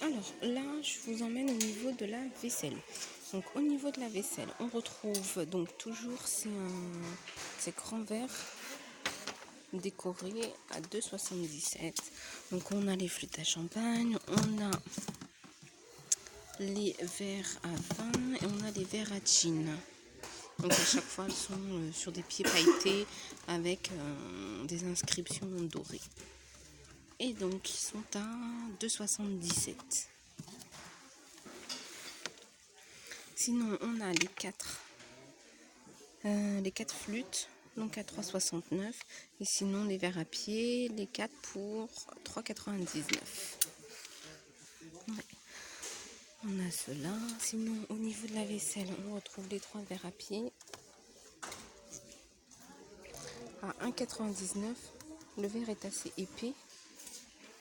Alors là, je vous emmène au niveau de la vaisselle. Donc au niveau de la vaisselle, on retrouve donc toujours ces grands verres décorés à 2,77. Donc on a les flûtes à champagne, on a les verres à vin et on a les verres à gin. Donc à chaque fois, elles sont sur des pieds pailletés avec des inscriptions dorées. Et donc ils sont à 2,77. Sinon, on a les quatre flûtes, donc à 3,69. Et sinon, les verres à pied, les 4 pour 3,99. Ouais. On a cela. Sinon, au niveau de la vaisselle, on retrouve les 3 verres à pied à 1,99. Le verre est assez épais.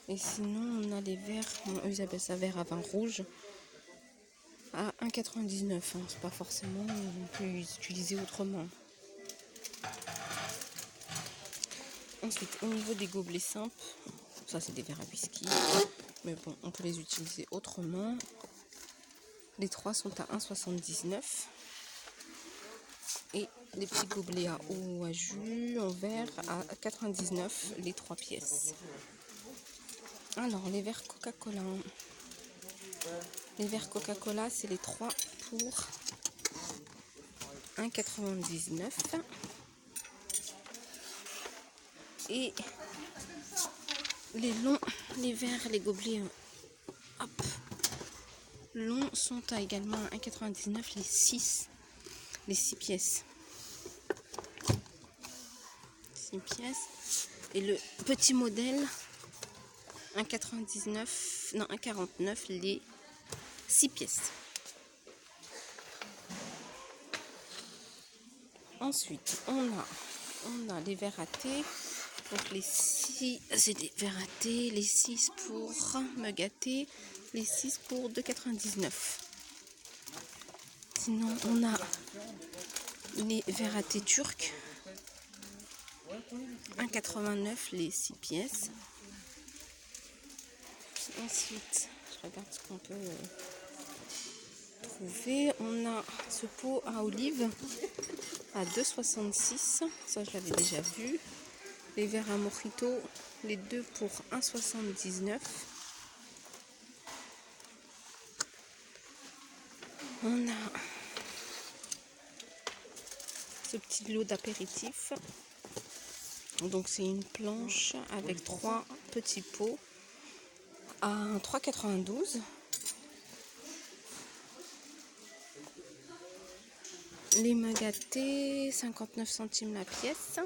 Et sinon, on a les verres, ils appellent ça verre à vin rouge, à 1,99. C'est pas forcément, on peut les utiliser autrement. Ensuite, au niveau des gobelets simples, ça c'est des verres à whisky, mais bon, on peut les utiliser autrement. Les 3 sont à 1,79. Et les petits gobelets à eau ou à jus en verre à 99, les 3 pièces. Alors, les verres Coca-Cola. Les verres Coca-Cola, c'est les 3 pour 1,99. Et les longs, les verres, les gobelets longs sont à également 1,99 les 6 pièces. 6 pièces. Et le petit modèle, 1,49 les 6 pièces. Ensuite, on a les verres à thé. Donc les 6, c'est des verres à thé, les 6 pour me gâter, les 6 pour 2,99. Sinon, on a les verres à thé turcs, 1,89 les 6 pièces. Ensuite, je regarde ce qu'on peut trouver. On a ce pot à olive à 2,66. Ça, je l'avais déjà vu. Les verres à mojito, les 2 pour 1,79. On a ce petit lot d'apéritifs. Donc c'est une planche avec 3 petits pots à 3,92. Les magatés, 59 centimes la pièce.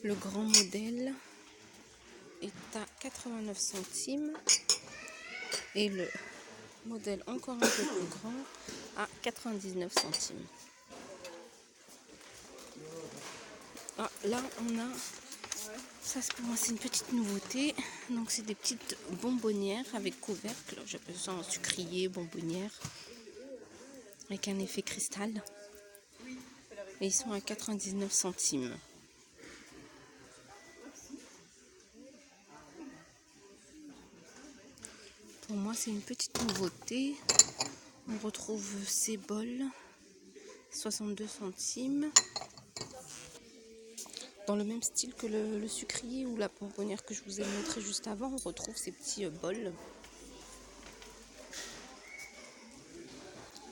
Le grand modèle est à 89 centimes. Et le modèle encore un peu plus grand à 99 centimes. Ah, là, on a... Ça, pour moi, c'est une petite nouveauté. Donc, c'est des petites bonbonnières avec couvercle. J'appelle ça un sucrier bonbonnière. Avec un effet cristal. Et ils sont à 99 centimes. Pour moi, c'est une petite nouveauté. On retrouve ces bols, 62 centimes. Dans le même style que le sucrier ou la bonbonnière que je vous ai montré juste avant, on retrouve ces petits bols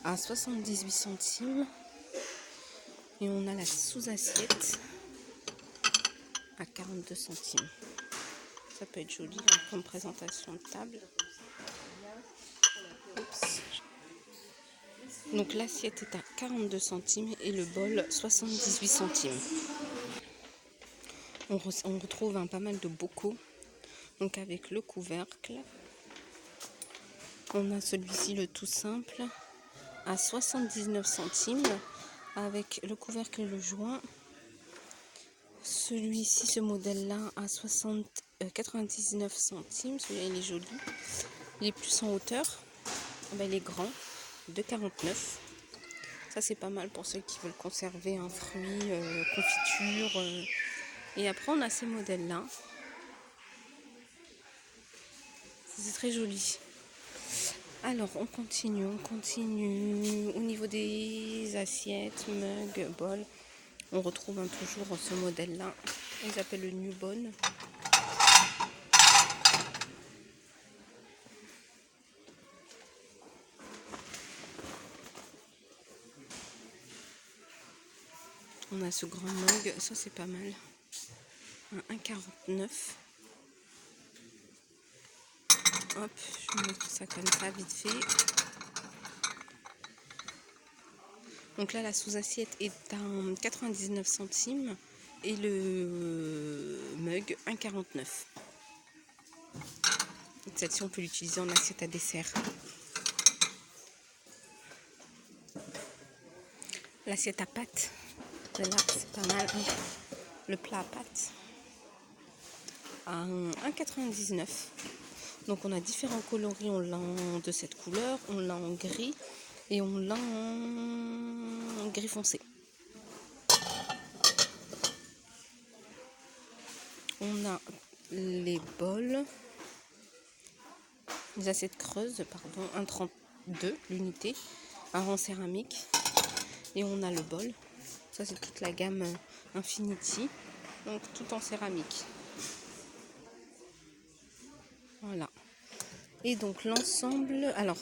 à 78 centimes. Et on a la sous-assiette à 42 centimes. Ça peut être joli comme présentation de table. Oups. Donc l'assiette est à 42 centimes et le bol 78 centimes. On retrouve pas mal de bocaux, donc avec le couvercle. On a celui-ci, le tout simple, à 79 centimes, avec le couvercle et le joint. Celui-ci, ce modèle-là, à 99 centimes. Celui-là, il est joli. Il est plus en hauteur. Il est grand, de 49. Ça, c'est pas mal pour ceux qui veulent conserver un fruit, confiture. Et après, on a ces modèles-là. C'est très joli. Alors, on continue. Au niveau des assiettes, mugs, bols, on retrouve toujours ce modèle-là. Ils appellent le Newbone. On a ce grand mug, ça c'est pas mal. Un 1,49. Hop, je vous montre ça comme ça, vite fait. Donc là, la sous-assiette est à 99 centimes et le mug 1,49. Celle-ci, on peut l'utiliser en assiette à dessert. L'assiette à pâtes, celle-là, c'est pas mal. Le plat à pâtes à 1,99. Donc on a différents coloris, on l'a de cette couleur, on l'a en gris et on l'a en gris foncé. On a les bols, les assiettes creuses, pardon, 1,32 l'unité, en céramique. Et on a le bol, ça c'est toute la gamme Infinity, donc tout en céramique. Voilà. Et donc l'ensemble, alors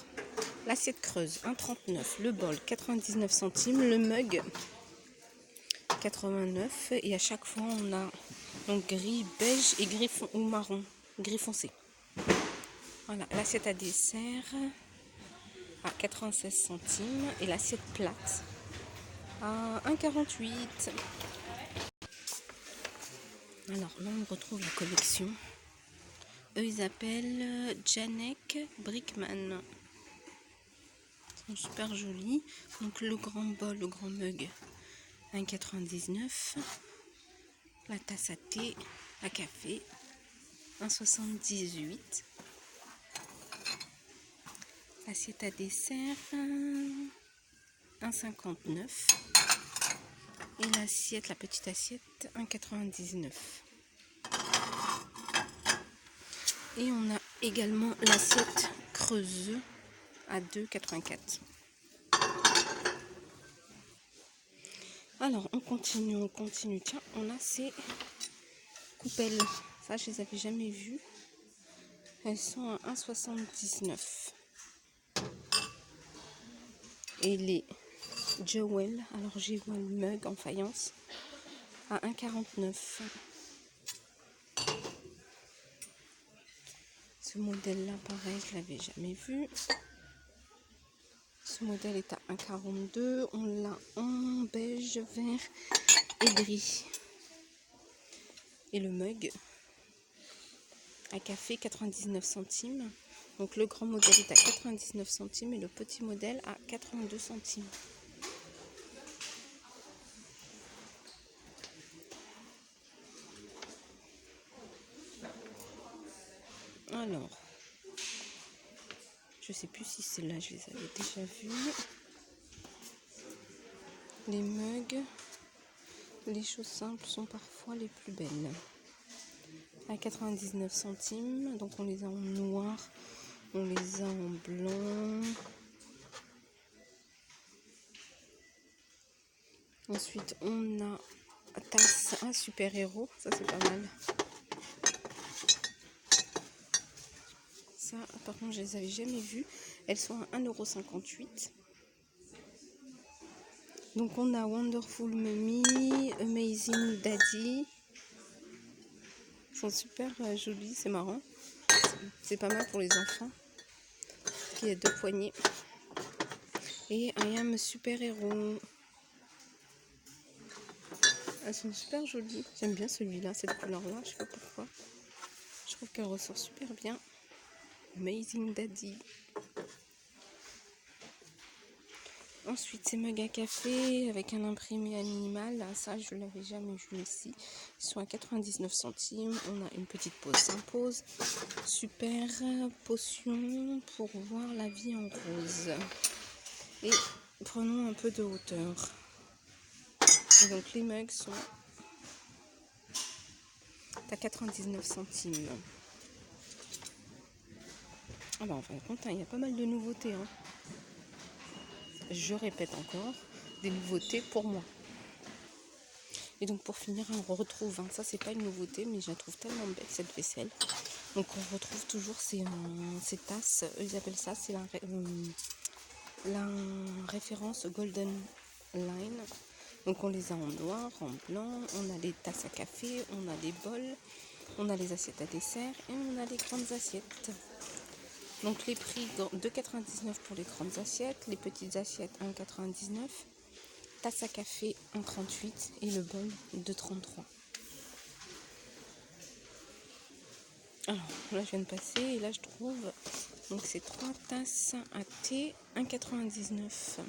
l'assiette creuse 1,39, le bol 99 centimes, le mug 89 et à chaque fois on a donc gris, beige et gris ou marron, gris foncé. Voilà, l'assiette à dessert à 96 centimes et l'assiette plate à 1,48. Alors là on retrouve la collection. Eux ils appellent Janek Brickman. Ils sont super jolis. Donc le grand bol, le grand mug 1,99. La tasse à thé, à café 1,78. L'assiette à dessert 1,59. Et l'assiette, la petite assiette 1,99. Et on a également l'assiette creuse à 2,84. Alors on continue. Tiens, on a ces coupelles. Ça, je les avais jamais vues. Elles sont à 1,79. Et les Jewel, alors Jewel mug en faïence à 1,49. Ce modèle-là, pareil, je l'avais jamais vu. Ce modèle est à 1,42. On l'a en beige, vert et gris. Et le mug à café 99 centimes. Donc le grand modèle est à 99 centimes et le petit modèle à 82 centimes. Alors, je sais plus si celles-là je les avais déjà vues. Les mugs, les choses simples sont parfois les plus belles. À 99 centimes, donc on les a en noir, on les a en blanc. Ensuite, on a tasse à super-héros, ça c'est pas mal. Ça, par contre, je les avais jamais vues. Elles sont à 1,58 €. Donc on a Wonderful Mummy, Amazing Daddy. Ils sont super jolis, c'est marrant. C'est pas mal pour les enfants. Il y a 2 poignées. Et I Am Super-héros. Elles sont super jolies. J'aime bien celui-là, cette couleur-là. Je sais pas pourquoi. Je trouve qu'elle ressort super bien. Amazing Daddy. Ensuite, ces mugs à café avec un imprimé animal. Ça, je ne l'avais jamais vu ici. Ils sont à 99 centimes. On a une petite pause s'impose. Super potion pour voir la vie en rose. Et prenons un peu de hauteur. Et donc, les mugs sont à 99 centimes. Ah bah en fin de compte, il y a pas mal de nouveautés. Hein. Je répète encore, des nouveautés pour moi. Et donc pour finir, on retrouve, hein, ça c'est pas une nouveauté, mais je la trouve tellement belle cette vaisselle. Donc on retrouve toujours ces tasses, eux ils appellent ça, c'est la référence Golden Line. Donc on les a en noir, en blanc, on a les tasses à café, on a des bols, on a les assiettes à dessert et on a les grandes assiettes. Donc les prix 2,99 pour les grandes assiettes, les petites assiettes 1,99, tasse à café 1,38 et le bol 2,33. Alors là je viens de passer et là je trouve, donc c'est 3 tasses à thé 1,99.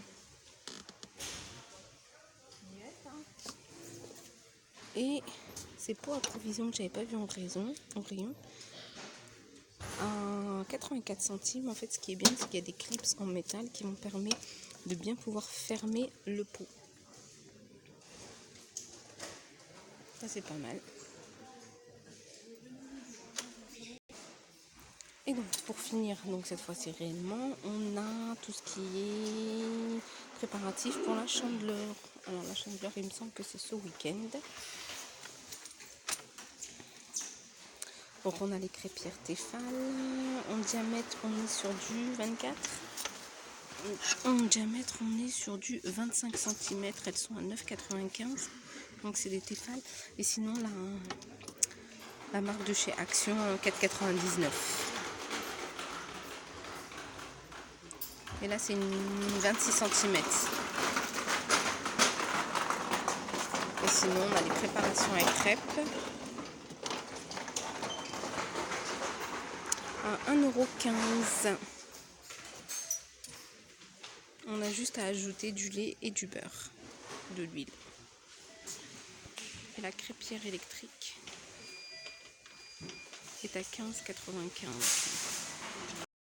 Et ces pots à provision que j'avais pas vu en rayon, à 84 centimes. En fait, ce qui est bien, c'est qu'il y a des clips en métal qui vont permettre de bien pouvoir fermer le pot. Ça, c'est pas mal. Et donc, pour finir, donc cette fois-ci réellement, on a tout ce qui est préparatif pour la chandeleur. Alors, la chandeleur, il me semble que c'est ce week-end. Donc, on a les crêpières Tefal. En diamètre, on est sur du 24. En diamètre, on est sur du 25 cm. Elles sont à 9,95. Donc, c'est des Tefal. Et sinon, la marque de chez Action, 4,99. Et là, c'est une 26 cm. Et sinon, on a les préparations à crêpes à 1,15 €. On a juste à ajouter du lait et du beurre, de l'huile. Et la crêpière électrique est à 15,95 €.